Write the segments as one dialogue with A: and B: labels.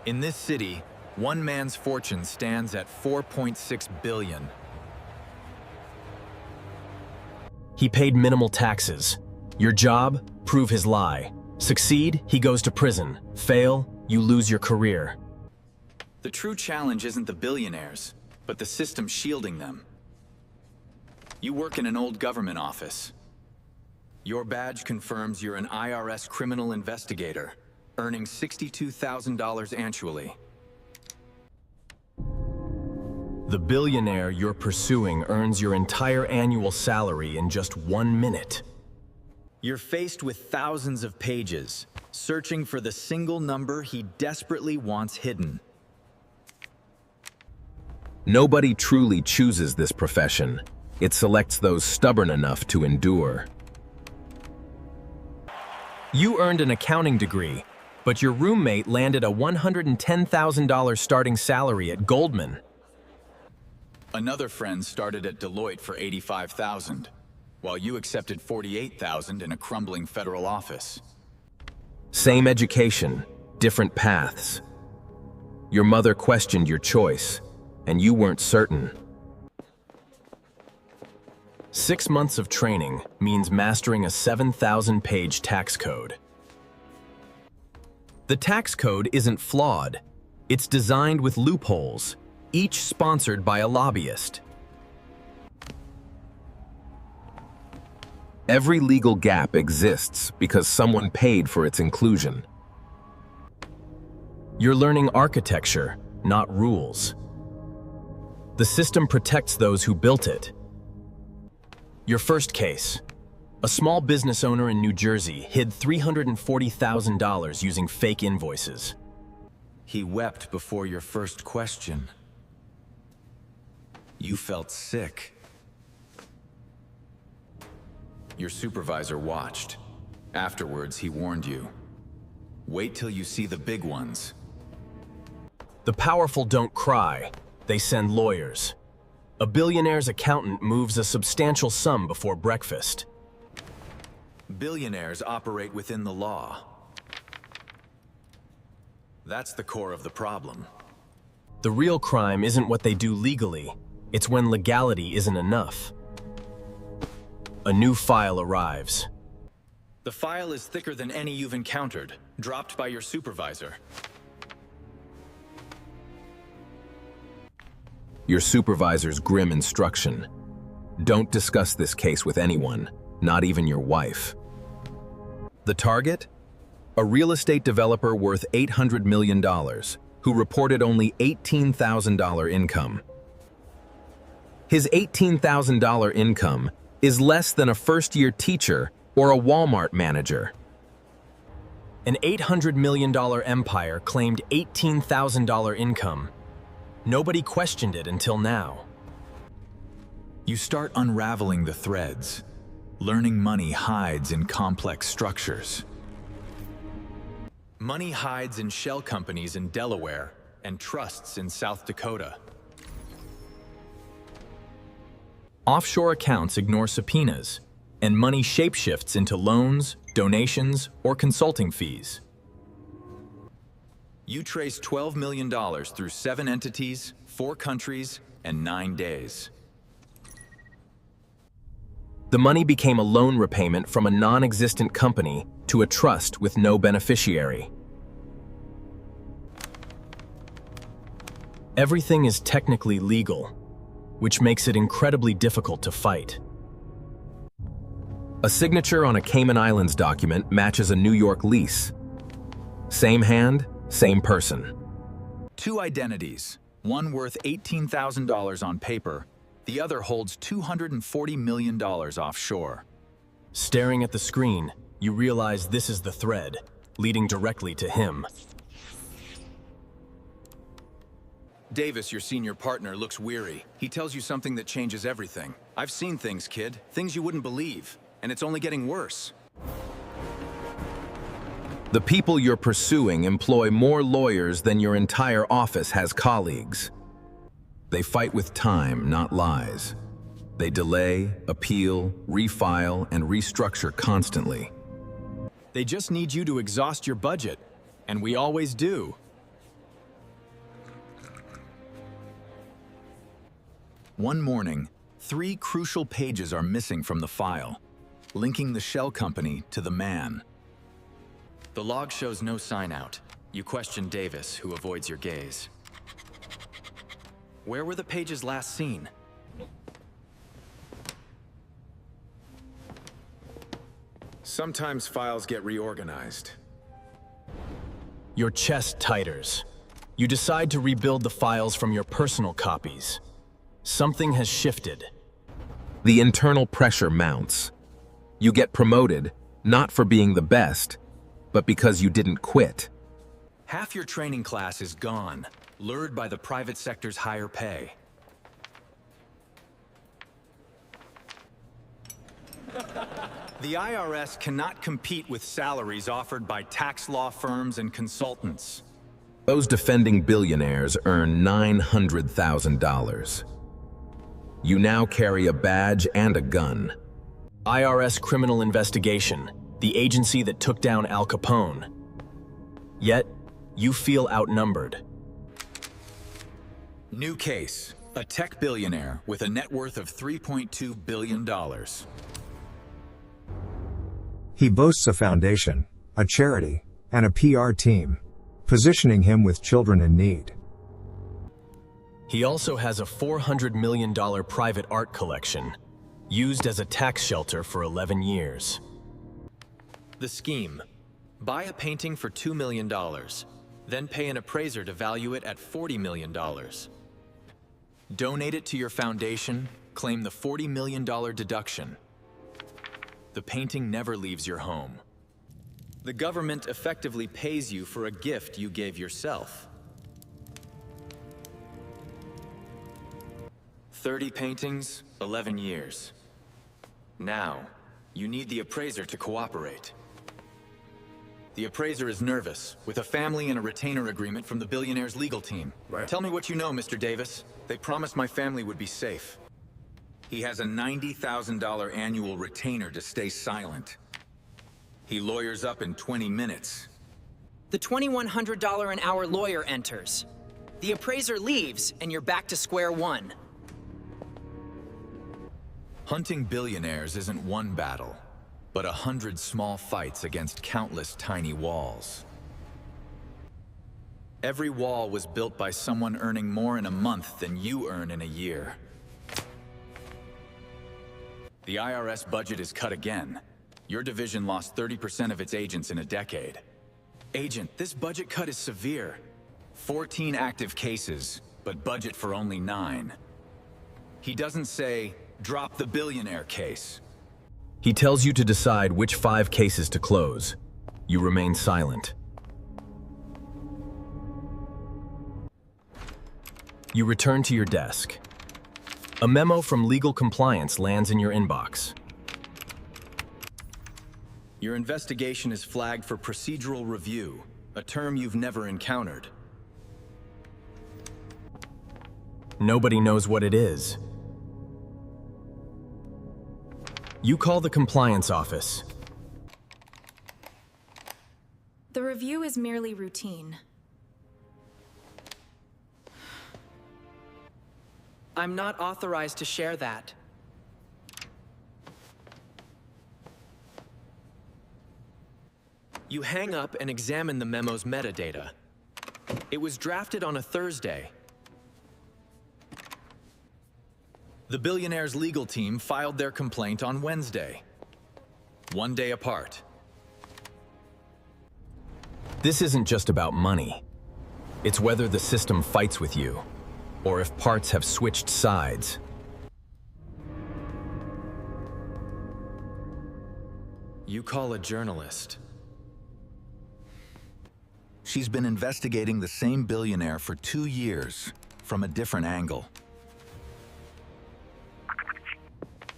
A: In this city, one man's fortune stands at 4.6 billion.
B: He paid minimal taxes. Your job? Prove his lie. Succeed, he goes to prison. Fail, you lose your career.
A: The true challenge isn't the billionaires, but the system shielding them. You work in an old government office. Your badge confirms you're an IRS criminal investigator, earning $62,000 annually.
B: The billionaire you're pursuing earns your entire annual salary in just 1 minute.
A: You're faced with thousands of pages, searching for the single number he desperately wants hidden.
B: Nobody truly chooses this profession. It selects those stubborn enough to endure. You earned an accounting degree, but your roommate landed a $110,000 starting salary at Goldman.
A: Another friend started at Deloitte for $85,000, while you accepted $48,000 in a crumbling federal office.
B: Same education, different paths. Your mother questioned your choice, and you weren't certain. 6 months of training means mastering a 7,000-page tax code. The tax code isn't flawed. It's designed with loopholes, each sponsored by a lobbyist. Every legal gap exists because someone paid for its inclusion. You're learning architecture, not rules. The system protects those who built it. Your first case. A small business owner in New Jersey hid $340,000 using fake invoices.
A: He wept before your first question. You felt sick. Your supervisor watched. Afterwards, he warned you. Wait till you see the big ones.
B: The powerful don't cry. They send lawyers. A billionaire's accountant moves a substantial sum before breakfast.
A: Billionaires operate within the law. That's the core of the problem.
B: The real crime isn't what they do legally. It's when legality isn't enough. A new file arrives.
A: The file is thicker than any you've encountered, dropped by your supervisor.
B: Your supervisor's grim instruction. Don't discuss this case with anyone, not even your wife. The target? A real estate developer worth $800 million, who reported only $18,000 income. His $18,000 income is less than a first-year teacher or a Walmart manager. An $800 million empire claimed $18,000 income. Nobody questioned it until now.
A: You start unraveling the threads, learning money hides in complex structures. Money hides in shell companies in Delaware and trusts in South Dakota.
B: Offshore accounts ignore subpoenas, and money shapeshifts into loans, donations, or consulting fees.
A: You trace $12 million through 7 entities, 4 countries, and 9 days.
B: The money became a loan repayment from a non-existent company to a trust with no beneficiary. Everything is technically legal, which makes it incredibly difficult to fight. A signature on a Cayman Islands document matches a New York lease. Same hand, same person.
A: 2 identities, one worth $18,000 on paper, the other holds $240 million offshore.
B: Staring at the screen, you realize this is the thread, leading directly to him.
A: Davis, your senior partner, looks weary. He tells you something that changes everything. I've seen things, kid. Things you wouldn't believe. And it's only getting worse.
B: The people you're pursuing employ more lawyers than your entire office has colleagues. They fight with time, not lies. They delay, appeal, refile, and restructure constantly.
A: They just need you to exhaust your budget, and we always do. One morning, 3 crucial pages are missing from the file, linking the shell company to the man. The log shows no sign out. You question Davis, who avoids your gaze. Where were the pages last seen?
C: Sometimes files get reorganized.
D: Your chest tighters. You decide to rebuild the files from your personal copies. Something has shifted.
B: The internal pressure mounts. You get promoted, not for being the best, but because you didn't quit.
A: Half your training class is gone, lured by the private sector's higher pay. The IRS cannot compete with salaries offered by tax law firms and consultants.
B: Those defending billionaires earn $900,000. You now carry a badge and a gun.
D: IRS Criminal Investigation, the agency that took down Al Capone. Yet, you feel outnumbered.
A: New case. A tech billionaire with a net worth of $3.2 billion.
E: He boasts a foundation, a charity, and a PR team, positioning him with children in need.
D: He also has a $400 million private art collection, used as a tax shelter for 11 years.
A: The scheme. Buy a painting for $2 million, then pay an appraiser to value it at $40 million. Donate it to your foundation, claim the $40 million deduction. The painting never leaves your home. The government effectively pays you for a gift you gave yourself. 30 paintings, 11 years. Now, you need the appraiser to cooperate. The appraiser is nervous, with a family and a retainer agreement from the Billionaires' legal team.
C: Right.
A: Tell me what you know, Mr. Davis. They promised my family would be safe. He has a $90,000 annual retainer to stay silent. He lawyers up in 20 minutes.
F: The $2,100 an hour lawyer enters. The appraiser leaves, and you're back to square one.
A: Hunting billionaires isn't one battle, but 100 small fights against countless tiny walls. Every wall was built by someone earning more in a month than you earn in a year. The IRS budget is cut again. Your division lost 30% of its agents in a decade. Agent, this budget cut is severe. 14 active cases, but budget for only 9. He doesn't say, drop the billionaire case.
D: He tells you to decide which 5 cases to close. You remain silent. You return to your desk. A memo from legal compliance lands in your inbox.
A: Your investigation is flagged for procedural review, a term you've never encountered.
D: Nobody knows what it is. You call the compliance office.
G: The review is merely routine.
F: I'm not authorized to share that.
A: You hang up and examine the memo's metadata. It was drafted on a Thursday. The Billionaires' legal team filed their complaint on Wednesday. 1 day apart.
D: This isn't just about money. It's whether the system fights with you, or if parts have switched sides.
A: You call a journalist. She's been investigating the same billionaire for 2 years, from a different angle.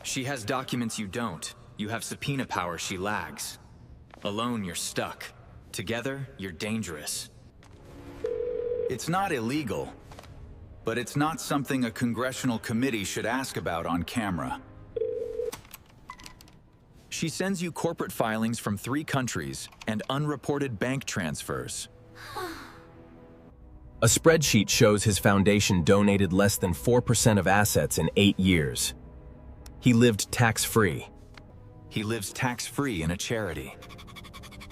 A: She has documents you don't. You have subpoena power she lags. Alone, you're stuck. Together, you're dangerous. It's not illegal, but it's not something a congressional committee should ask about on camera. She sends you corporate filings from 3 countries and unreported bank transfers.
B: A spreadsheet shows his foundation donated less than 4% of assets in 8 years. He lived tax-free.
A: He lives tax-free in a charity.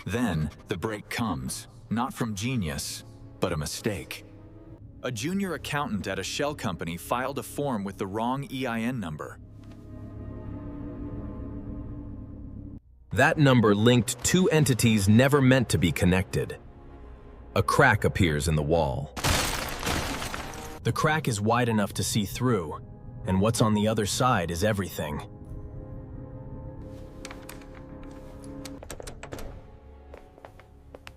A: Then, the break comes, not from genius, but a mistake. A junior accountant at a shell company filed a form with the wrong EIN number.
B: That number linked 2 entities never meant to be connected. A crack appears in the wall.
D: The crack is wide enough to see through, and what's on the other side is everything.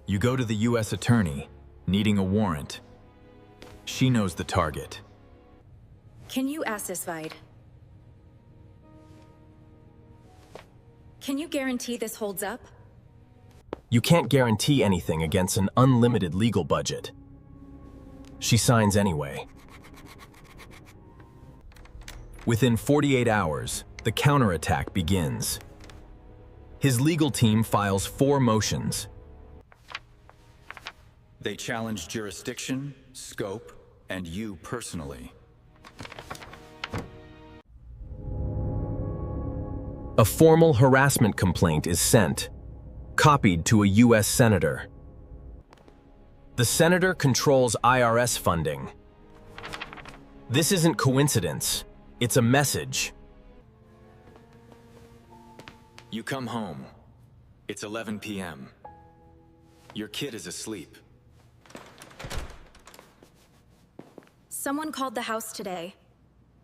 A: You go to the U.S. attorney, needing a warrant. She knows the target.
G: Can you falsified? Can you guarantee this holds up?
D: You can't guarantee anything against an unlimited legal budget. She signs anyway.
B: Within 48 hours, the counterattack begins. His legal team files 4 motions.
A: They challenge jurisdiction, scope, and you personally.
B: A formal harassment complaint is sent, copied to a U.S. senator. The senator controls IRS funding. This isn't coincidence, it's a message.
A: You come home. It's 11 p.m. Your kid is asleep.
G: Someone called the house today.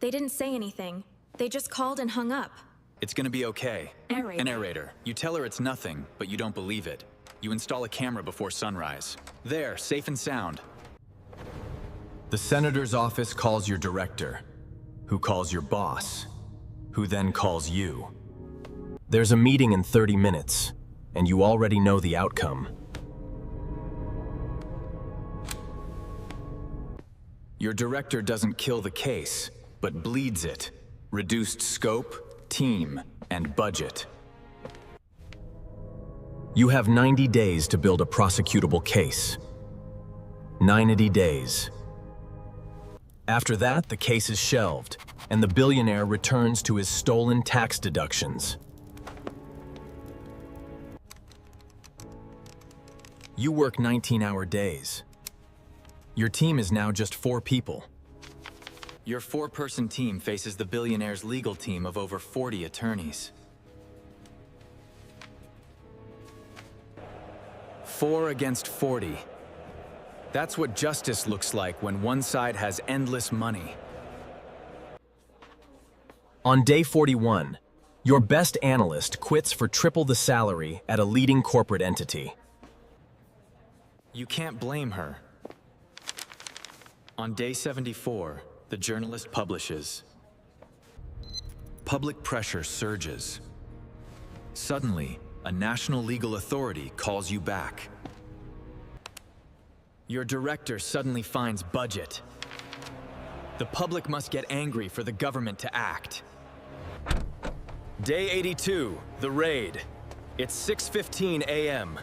G: They didn't say anything. They just called and hung up.
A: It's gonna be okay.
G: Narrator.
A: An narrator. You tell her it's nothing, but you don't believe it. You install a camera before sunrise. There, safe and sound.
B: The senator's office calls your director, who calls your boss, who then calls you. There's a meeting in 30 minutes, and you already know the outcome.
A: Your director doesn't kill the case, but bleeds it. Reduced scope, team, and budget.
B: You have 90 days to build a prosecutable case. 90 days. After that, the case is shelved, and the billionaire returns to his stolen tax deductions. You work 19-hour days. Your team is now just 4 people.
A: Your 4-person team faces the billionaire's legal team of over 40 attorneys. 4 against 40. That's what justice looks like when one side has endless money.
B: On day 41, your best analyst quits for triple the salary at a leading corporate entity.
A: You can't blame her. On day 74, the journalist publishes. Public pressure surges. Suddenly, a national legal authority calls you back. Your director suddenly finds budget. The public must get angry for the government to act. Day 82, the raid. It's 6:15 a.m.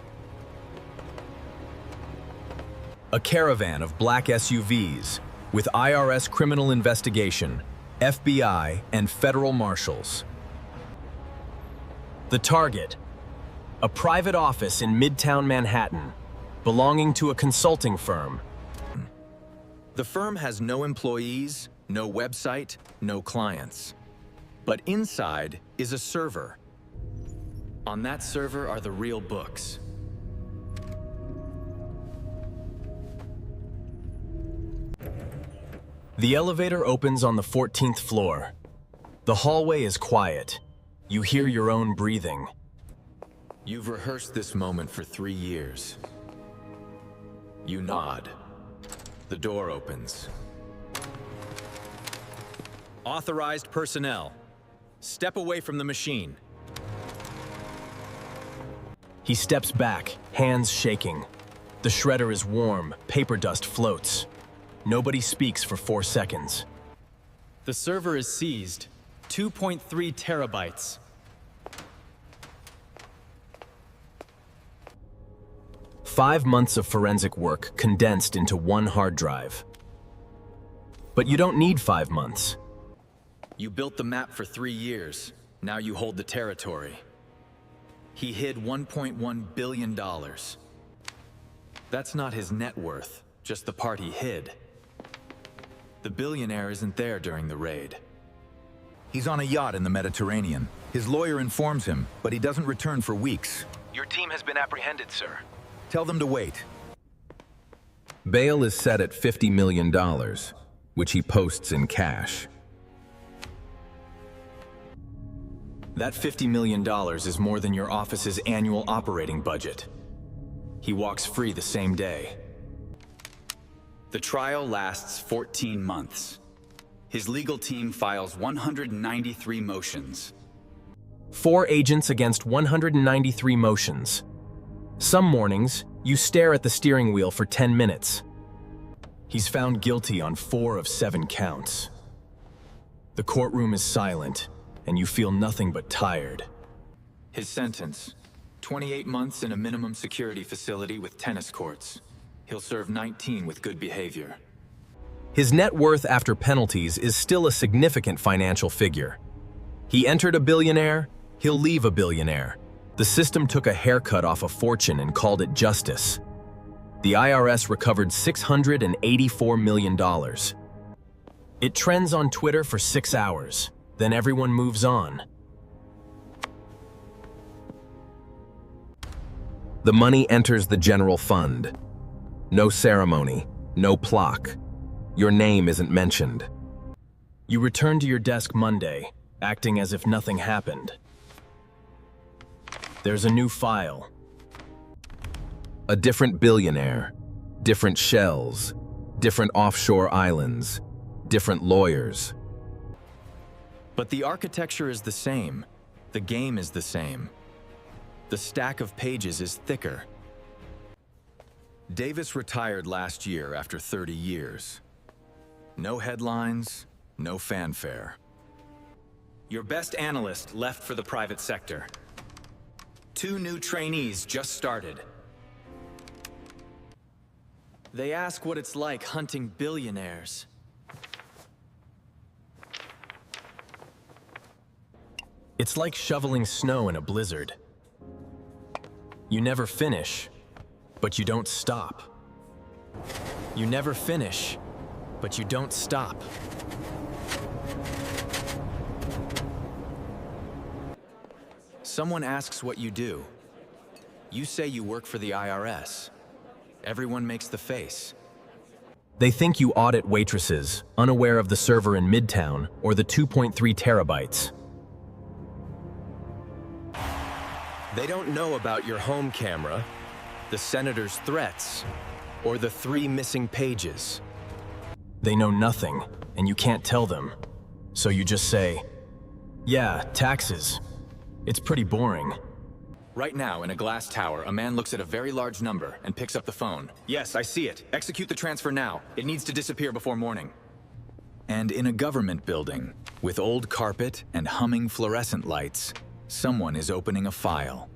B: A caravan of black SUVs with IRS criminal investigation, FBI, and federal marshals. The target, a private office in Midtown Manhattan, belonging to a consulting firm.
A: The firm has no employees, no website, no clients. But inside is a server. On that server are the real books.
B: The elevator opens on the 14th floor. The hallway is quiet. You hear your own breathing.
A: You've rehearsed this moment for 3 years. You nod. The door opens. Authorized personnel. Step away from the machine.
B: He steps back, hands shaking. The shredder is warm, paper dust floats. Nobody speaks for 4 seconds.
A: The server is seized. 2.3 terabytes.
D: 5 months of forensic work condensed into one hard drive. But you don't need 5 months.
A: You built the map for 3 years. Now you hold the territory. He hid $1.1 billion. That's not his net worth, just the part he hid. The billionaire isn't there during the raid.
H: He's on a yacht in the Mediterranean. His lawyer informs him, but he doesn't return for weeks.
I: Your team has been apprehended, sir.
H: Tell them to wait.
B: Bail is set at $50 million, which he posts in cash.
D: That $50 million is more than your office's annual operating budget. He walks free the same day.
A: The trial lasts 14 months. His legal team files 193 motions.
D: 4 agents against 193 motions. Some mornings, you stare at the steering wheel for 10 minutes. He's found guilty on 4 of 7 counts. The courtroom is silent, and you feel nothing but tired.
A: His sentence, 28 months in a minimum security facility with tennis courts. He'll serve 19 with good behavior.
D: His net worth after penalties is still a significant financial figure. He entered a billionaire, he'll leave a billionaire. The system took a haircut off a fortune and called it justice. The IRS recovered $684 million. It trends on Twitter for 6 hours, then everyone moves on.
B: The money enters the general fund. No ceremony, no plaque. Your name isn't mentioned.
D: You return to your desk Monday, acting as if nothing happened. There's a new file.
B: A different billionaire, different shells, different offshore islands, different lawyers.
A: But the architecture is the same. The game is the same. The stack of pages is thicker. Davis retired last year after 30 years. No headlines, no fanfare. Your best analyst left for the private sector. 2 new trainees just started. They ask what it's like hunting billionaires.
D: It's like shoveling snow in a blizzard. You never finish, but you don't stop. You never finish, but you don't stop.
A: Someone asks what you do. You say you work for the IRS. Everyone makes the face.
D: They think you audit waitresses, unaware of the server in Midtown or the 2.3 terabytes.
I: They don't know about your home camera, the senator's threats, or the 3 missing pages.
D: They know nothing, and you can't tell them. So you just say, yeah, taxes. It's pretty boring.
A: Right now, in a glass tower, a man looks at a very large number and picks up the phone. Yes, I see it. Execute the transfer now. It needs to disappear before morning. And in a government building, with old carpet and humming fluorescent lights, someone is opening a file.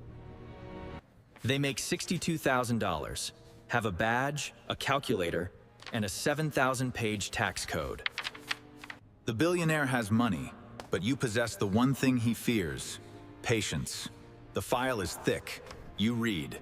A: They make $62,000, have a badge, a calculator, and a 7,000-page tax code. The billionaire has money, but you possess the one thing he fears: patience. The file is thick. You read.